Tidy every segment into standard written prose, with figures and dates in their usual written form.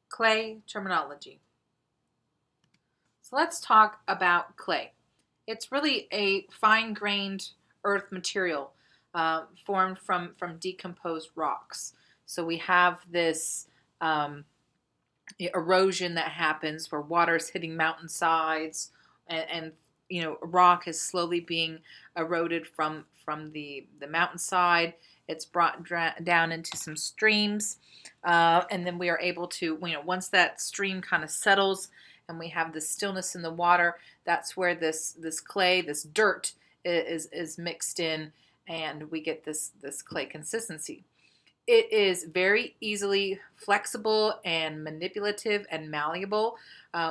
Clay terminology. So let's talk about clay. It's really a fine-grained earth material formed from decomposed rocks. So we have this erosion that happens where water is hitting mountainsides, and rock is slowly being eroded from the mountainside. It's brought down into some streams, and then we are able to, once that stream kind of settles and we have the stillness in the water, that's where this clay, this dirt, is mixed in, and we get this clay consistency. It is very easily flexible and manipulative and malleable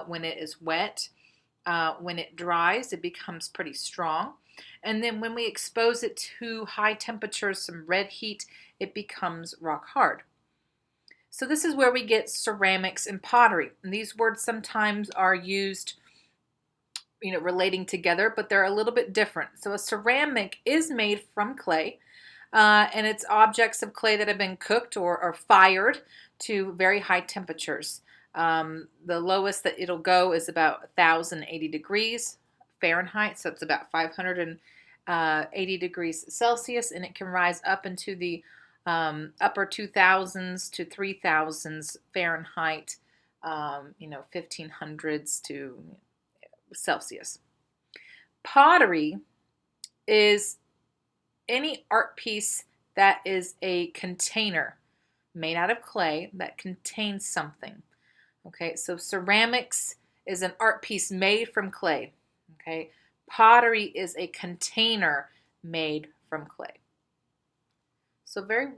when it is wet. When it dries, it becomes pretty strong. And then when we expose it to high temperatures, some red heat, it becomes rock hard. So this is where we get ceramics and pottery. And these words sometimes are used, relating together, but they're a little bit different. So a ceramic is made from clay, and it's objects of clay that have been cooked or fired to very high temperatures. The lowest that it'll go is about 1,080 degrees Fahrenheit, so it's about 580 degrees Celsius, and it can rise up into the upper 2,000s to 3,000s Fahrenheit, 1,500s to Celsius. Pottery is any art piece that is a container made out of clay that contains something. Okay, so ceramics is an art piece made from clay. Okay, pottery is a container made from clay. So they're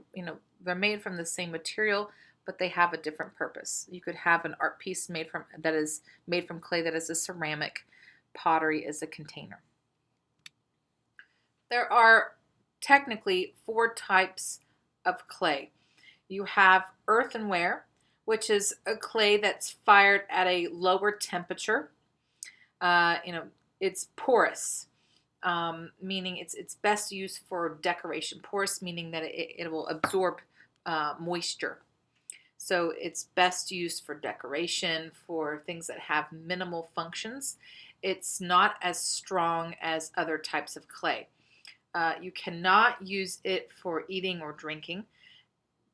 made from the same material, but they have a different purpose. You could have an art piece that is made from clay that is a ceramic. Pottery is a container. There are technically 4 types of clay. You have earthenware, which is a clay that's fired at a lower temperature. It's porous, meaning it's best used for decoration. Porous meaning that it will absorb moisture. So it's best used for decoration, for things that have minimal functions. It's not as strong as other types of clay. You cannot use it for eating or drinking,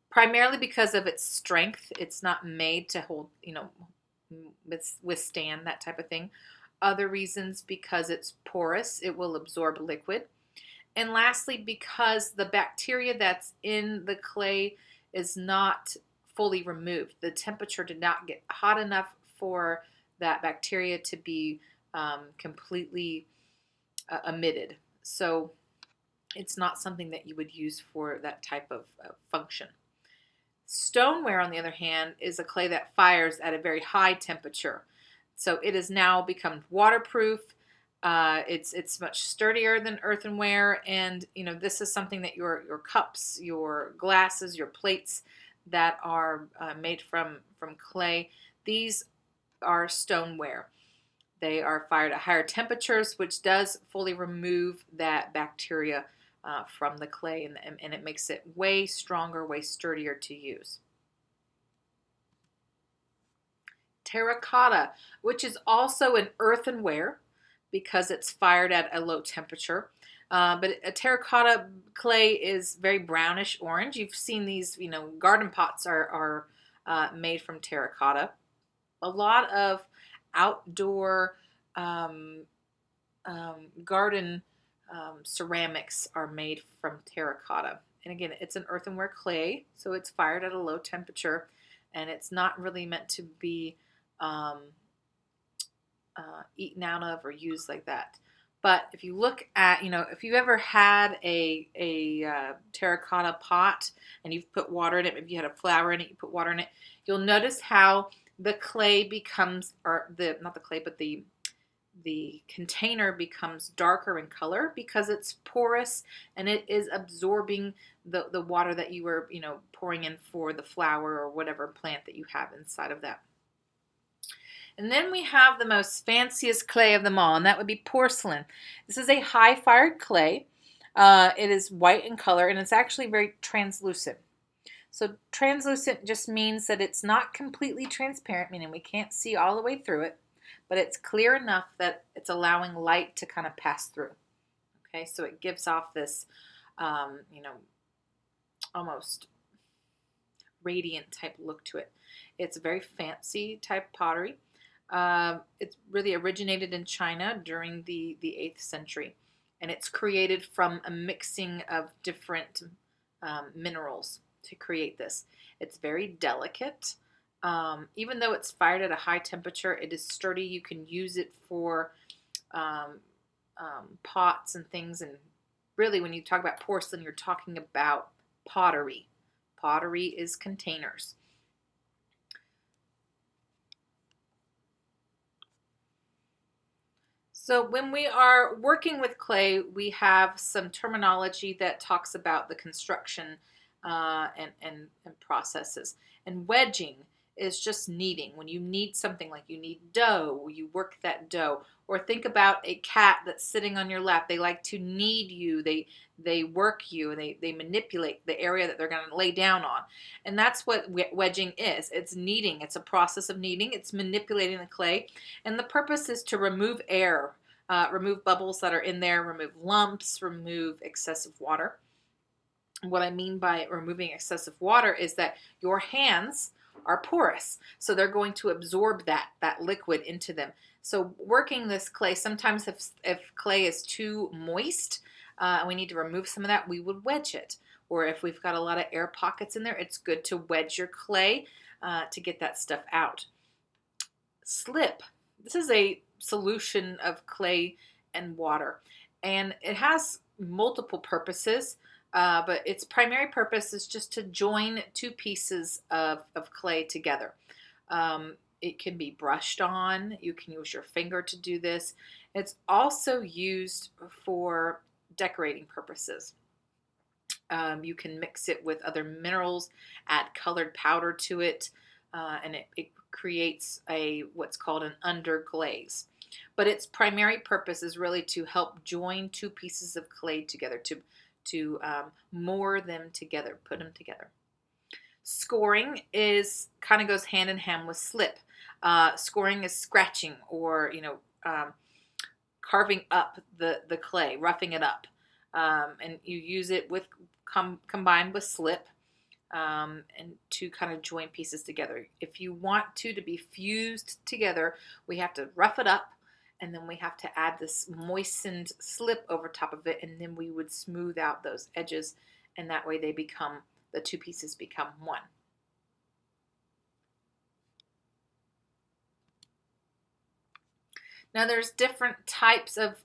primarily because of its strength. It's not made to hold, withstand that type of thing. Other reasons, because it's porous, it will absorb liquid. And lastly, because the bacteria that's in the clay is not fully removed. The temperature did not get hot enough for that bacteria to be completely emitted. So it's not something that you would use for that type of function. Stoneware, on the other hand, is a clay that fires at a very high temperature. So it has now become waterproof. It's much sturdier than earthenware, and this is something that your cups, your glasses, your plates that are made from clay, these are stoneware. They are fired at higher temperatures, which does fully remove that bacteria from the clay, and it makes it way stronger, way sturdier to use. Terracotta, which is also an earthenware because it's fired at a low temperature. But a terracotta clay is very brownish orange. You've seen these, garden pots are made from terracotta. A lot of outdoor garden ceramics are made from terracotta. And again, it's an earthenware clay, so it's fired at a low temperature, and it's not really meant to be eaten out of or used like that. But if you look at, if you ever had a terracotta pot and you've put water in it, if you had a flower in it, you put water in it, you'll notice how the clay becomes, or not the clay, but the container becomes darker in color because it's porous and it is absorbing the water that you were, pouring in for the flower or whatever plant that you have inside of that. And then we have the most fanciest clay of them all, and that would be porcelain. This is a high-fired clay. It is white in color, and it's actually very translucent. So translucent just means that it's not completely transparent, meaning we can't see all the way through it, but it's clear enough that it's allowing light to kind of pass through. Okay, so it gives off this, you know, almost radiant type look to it. It's a very fancy type pottery. It's really originated in China during the 8th century, and it's created from a mixing of different minerals to create this. It's very delicate. Even though it's fired at a high temperature, it is sturdy. You can use it for um, pots and things. And really, when you talk about porcelain, you're talking about pottery. Pottery is containers. So when we are working with clay, we have some terminology that talks about the construction and processes. And wedging is just kneading. When you knead something, like you knead dough, you work that dough. Or think about a cat that's sitting on your lap. They like to knead you. They work you. They manipulate the area that they're going to lay down on. And that's what wedging is. It's kneading. It's a process of kneading. It's manipulating the clay. And the purpose is to remove air, remove bubbles that are in there, remove lumps, remove excessive water. What I mean by removing excessive water is that your hands are porous, so they're going to absorb that liquid into them. So working this clay, sometimes if clay is too moist, and we need to remove some of that, we would wedge it. Or if we've got a lot of air pockets in there, it's good to wedge your clay to get that stuff out. Slip. This is a solution of clay and water, and it has multiple purposes. But its primary purpose is just to join two pieces of clay together. It can be brushed on. You can use your finger to do this. It's also used for decorating purposes. You can mix it with other minerals, add colored powder to it, and it creates what's called an underglaze. But its primary purpose is really to help join two pieces of clay together, to moor them together, put them together. Scoring is kind of goes hand in hand with slip. Scoring is scratching or carving up the clay, roughing it up, and you use it with combined with slip, and to kind of join pieces together. If you want to be fused together, we have to rough it up, and then we have to add this moistened slip over top of it, and then we would smooth out those edges, and that way the two pieces become one. Now there's different types of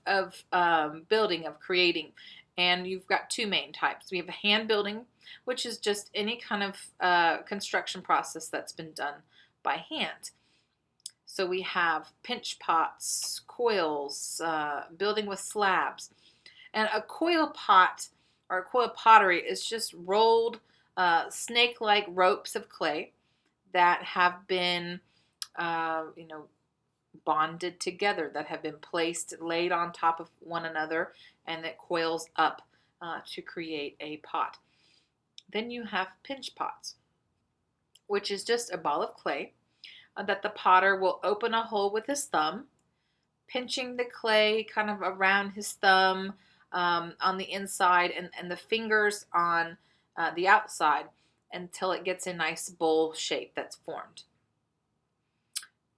building, of creating, and you've got two main types. We have a hand building, which is just any kind of construction process that's been done by hand. So we have pinch pots, coils, building with slabs. And a coil pot or a coil pottery is just rolled snake-like ropes of clay that have been, bonded together, that have been laid on top of one another, and it coils up to create a pot. Then you have pinch pots, which is just a ball of clay that the potter will open a hole with his thumb, pinching the clay kind of around his thumb on the inside, and the fingers on the outside, until it gets a nice bowl shape that's formed.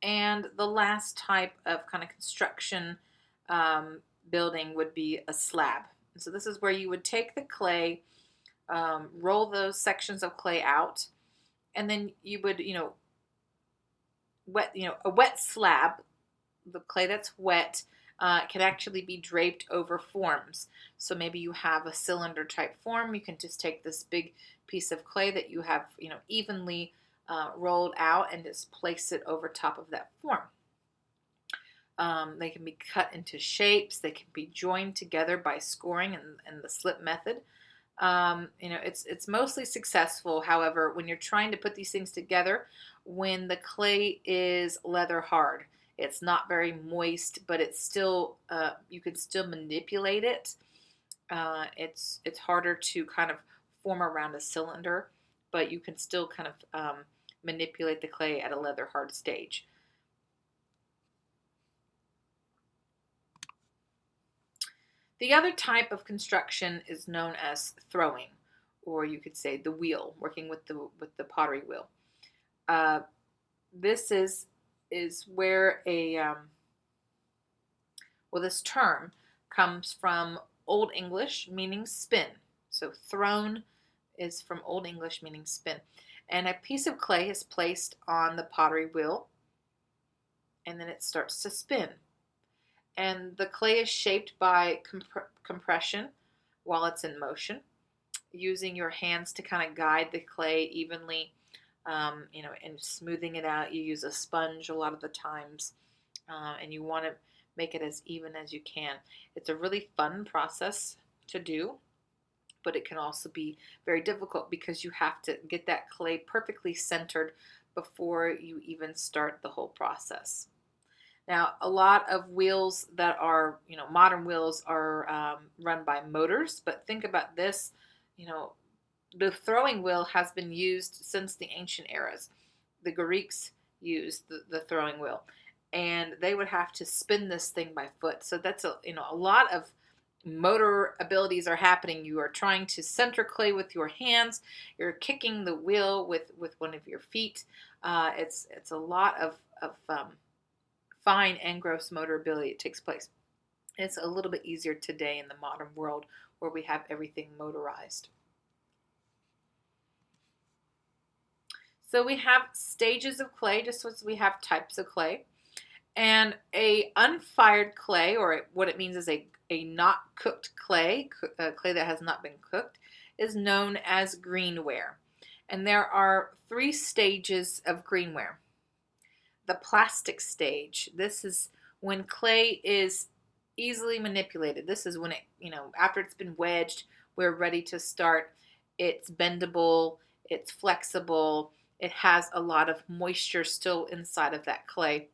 And the last type of kind of construction building would be a slab. So this is where you would take the clay, roll those sections of clay out, and then you would, a wet slab, the clay that's wet, can actually be draped over forms. So maybe you have a cylinder type form. You can just take this big piece of clay that you have, evenly rolled out, and just place it over top of that form. They can be cut into shapes. They can be joined together by scoring and the slip method. It's mostly successful. However, when you're trying to put these things together, when the clay is leather hard, it's not very moist, but it's still you can still manipulate it. It's harder to kind of form around a cylinder, but you can still kind of manipulate the clay at a leather hard stage. The other type of construction is known as throwing, or you could say the wheel, working with the pottery wheel. Uh, this is where this term comes from Old English meaning spin. So thrown is from Old English meaning spin. And a piece of clay is placed on the pottery wheel, and then it starts to spin. And the clay is shaped by compression while it's in motion, using your hands to kind of guide the clay evenly, and smoothing it out. You use a sponge a lot of the times, and you want to make it as even as you can. It's a really fun process to do, but it can also be very difficult because you have to get that clay perfectly centered before you even start the whole process. Now, a lot of wheels that are, modern wheels are run by motors, but think about this, the throwing wheel has been used since the ancient eras. The Greeks used the throwing wheel, and they would have to spin this thing by foot. So that's a lot of motor abilities are happening. You are trying to center clay with your hands. You're kicking the wheel with one of your feet. It's a lot of fine and gross motor ability that takes place. It's a little bit easier today in the modern world where we have everything motorized. So we have stages of clay, just as we have types of clay. And a unfired clay, or what it means is a not cooked clay, clay that has not been cooked, is known as greenware. And there are 3 stages of greenware. The plastic stage, this is when clay is easily manipulated. This is when it, after it's been wedged, we're ready to start. It's bendable, it's flexible, it has a lot of moisture still inside of that clay.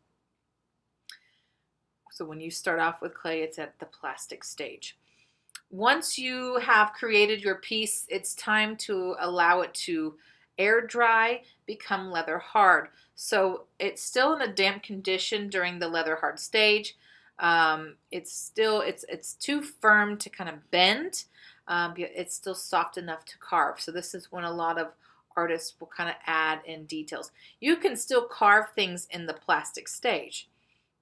So when you start off with clay, it's at the plastic stage. Once you have created your piece, it's time to allow it to air dry, become leather hard. So it's still in a damp condition during the leather hard stage. It's too firm to kind of bend. It's still soft enough to carve. So this is when a lot of artists will kind of add in details. You can still carve things in the plastic stage,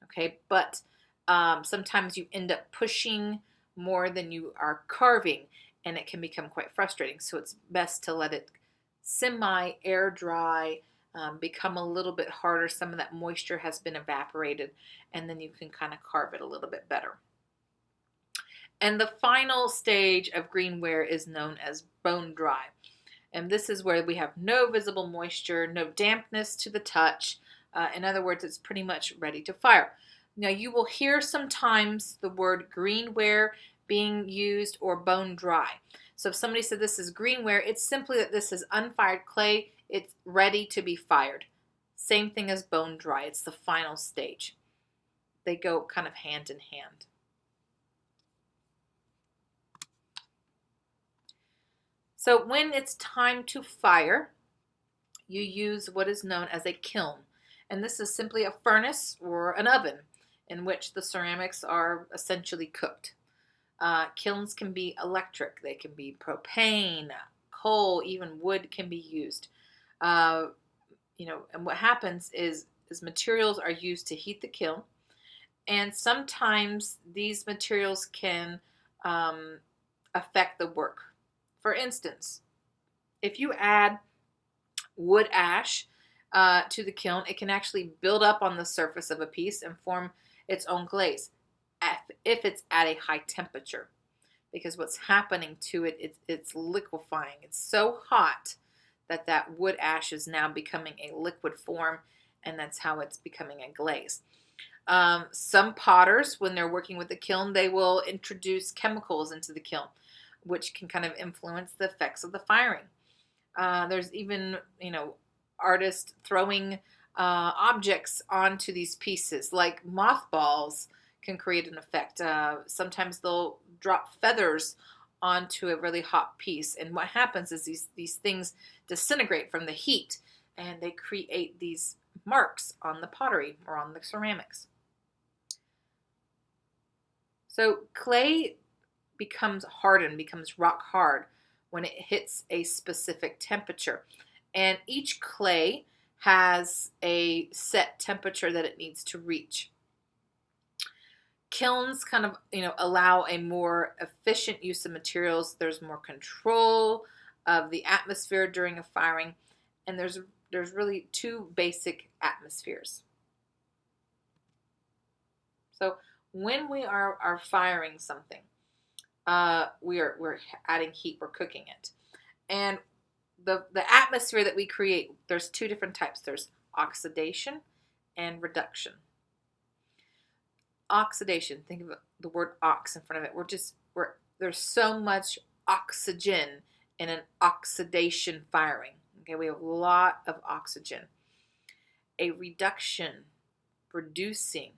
okay? But sometimes you end up pushing more than you are carving, and it can become quite frustrating. So it's best to let it semi-air dry, become a little bit harder. Some of that moisture has been evaporated, and then you can kind of carve it a little bit better. And the final stage of greenware is known as bone dry. And this is where we have no visible moisture, no dampness to the touch. In other words, it's pretty much ready to fire. Now, you will hear sometimes the word greenware being used or bone dry. So if somebody said this is greenware, it's simply that this is unfired clay. It's ready to be fired. Same thing as bone dry. It's the final stage. They go kind of hand in hand. So when it's time to fire, you use what is known as a kiln. And this is simply a furnace or an oven in which the ceramics are essentially cooked. Kilns can be electric. They can be propane, coal, even wood can be used. And what happens is materials are used to heat the kiln. And sometimes these materials can affect the work. For instance, if you add wood ash to the kiln, it can actually build up on the surface of a piece and form its own glaze if it's at a high temperature. Because what's happening to it, it's liquefying. It's so hot that wood ash is now becoming a liquid form, and that's how it's becoming a glaze. Some potters, when they're working with the kiln, they will introduce chemicals into the kiln, which can kind of influence the effects of the firing. There's even, artists throwing objects onto these pieces, like mothballs can create an effect. Sometimes they'll drop feathers onto a really hot piece. And what happens is these things disintegrate from the heat, and they create these marks on the pottery or on the ceramics. So clay becomes hardened, becomes rock hard when it hits a specific temperature. And each clay has a set temperature that it needs to reach. Kilns kind of, allow a more efficient use of materials. There's more control of the atmosphere during a firing, and there's really two basic atmospheres. So when we are firing something, we're adding heat, we're cooking it, and the atmosphere that we create, there's two different types. There's oxidation and reduction. Oxidation, think of the word ox in front of it. There's so much oxygen in an oxidation firing. Okay, we have a lot of oxygen. A reduction, reducing.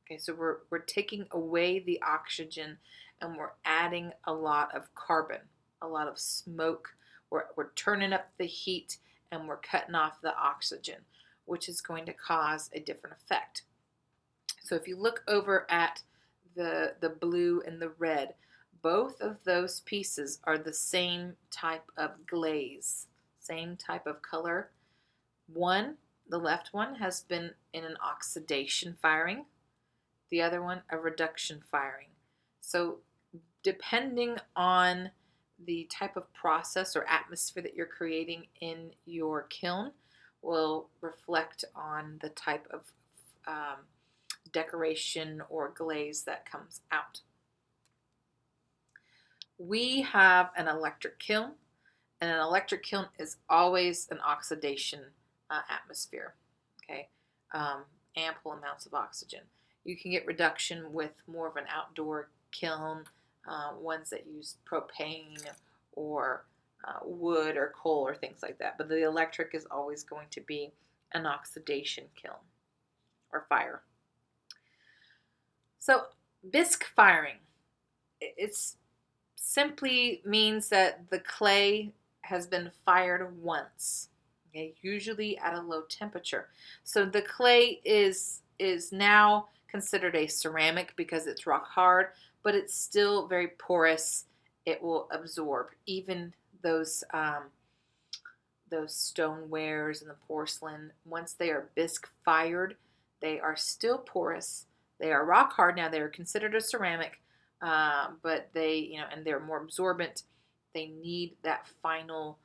Okay, so we're taking away the oxygen and we're adding a lot of carbon, a lot of smoke. We're turning up the heat and we're cutting off the oxygen, which is going to cause a different effect. So if you look over at the blue and the red, both of those pieces are the same type of glaze, same type of color. The left one has been in an oxidation firing, the other one a reduction firing. So depending on the type of process or atmosphere that you're creating in your kiln will reflect on the type of decoration or glaze that comes out. We have an electric kiln, and an electric kiln is always an oxidation atmosphere. Okay, ample amounts of oxygen. You can get reduction with more of an outdoor kiln, ones that use propane or wood or coal or things like that. But the electric is always going to be an oxidation kiln or fire. So bisque firing, it's simply means that the clay has been fired once, okay, usually at a low temperature. So the clay is now considered a ceramic because it's rock hard, but it's still very porous. It will absorb even those stonewares and the porcelain. Once they are bisque fired, they are still porous. They are rock hard now. They are considered a ceramic, but they, and they're more absorbent. They need that final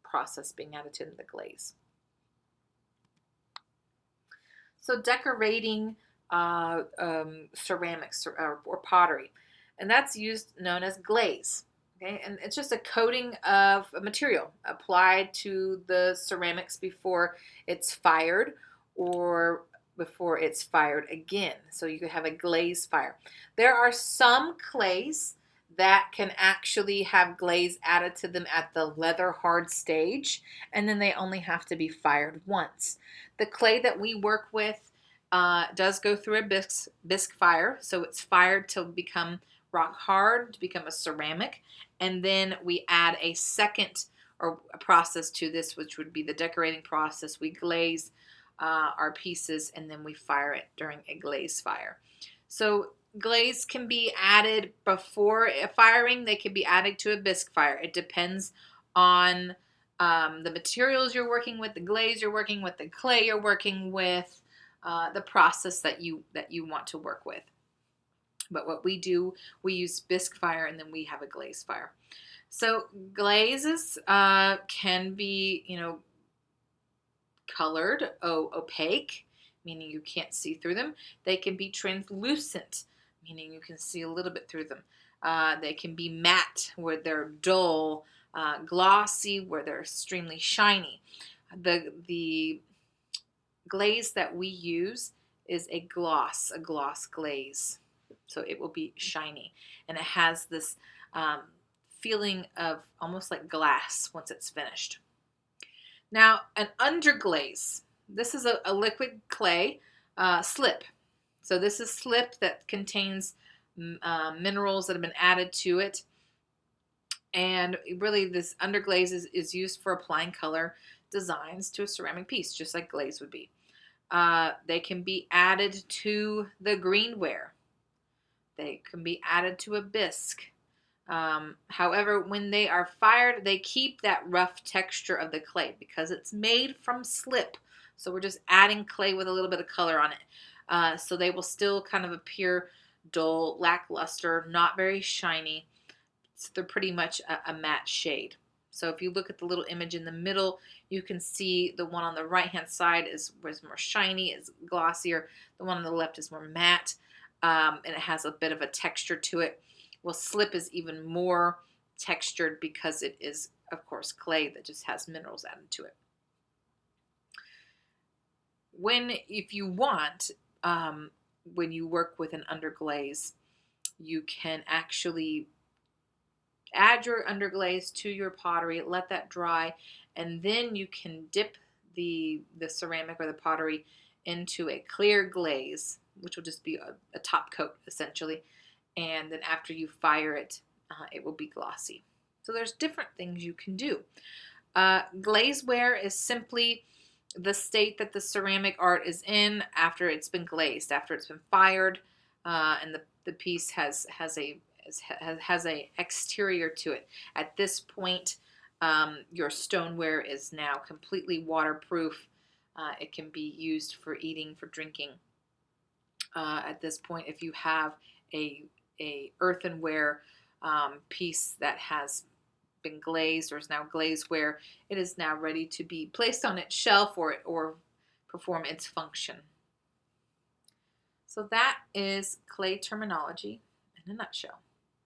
process being added to the glaze. So decorating ceramics or pottery, and that's known as glaze. Okay, and it's just a coating of a material applied to the ceramics before it's fired or before it's fired again. So you could have a glaze fire. There are some clays that can actually have glaze added to them at the leather hard stage, and then they only have to be fired once. The clay that we work with does go through a bisque fire, so it's fired to become rock hard, to become a ceramic, and then we add a second or a process to this, which would be the decorating process. We glaze our pieces and then we fire it during a glaze fire. So glaze can be added before a firing. They can be added to a bisque fire. It depends on the materials you're working with, the glaze you're working with, the clay you're working with, the process that you want to work with. But what we do, we use bisque fire and then we have a glaze fire. So glazes can be, colored, opaque, meaning you can't see through them. They can be translucent, meaning you can see a little bit through them. They can be matte, where they're dull, glossy, where they're extremely shiny. The glaze that we use is a gloss glaze. So it will be shiny, and it has this feeling of almost like glass once it's finished. Now, an underglaze. This is a liquid clay slip. So this is slip that contains minerals that have been added to it. And really, this underglaze is used for applying color designs to a ceramic piece, just like glaze would be. They can be added to the greenware. They can be added to a bisque. However, when they are fired, they keep that rough texture of the clay because it's made from slip. So we're just adding clay with a little bit of color on it. So they will still kind of appear dull, lackluster, not very shiny. So they're pretty much a matte shade. So if you look at the little image in the middle, you can see the one on the right-hand side is more shiny, is glossier. The one on the left is more matte, and it has a bit of a texture to it. Well, slip is even more textured because it is, of course, clay that just has minerals added to it. If you want, when you work with an underglaze, you can actually add your underglaze to your pottery, let that dry, and then you can dip the ceramic or the pottery into a clear glaze, which will just be a top coat essentially. And then after you fire it, it will be glossy. So there's different things you can do. Glazeware is simply the state that the ceramic art is in after it's been glazed, after it's been fired, and the piece has a exterior to it. At this point, your stoneware is now completely waterproof. It can be used for eating, for drinking. At this point, if you have a earthenware piece that has been glazed or is now glazeware, it is now ready to be placed on its shelf or perform its function. So that is clay terminology in a nutshell.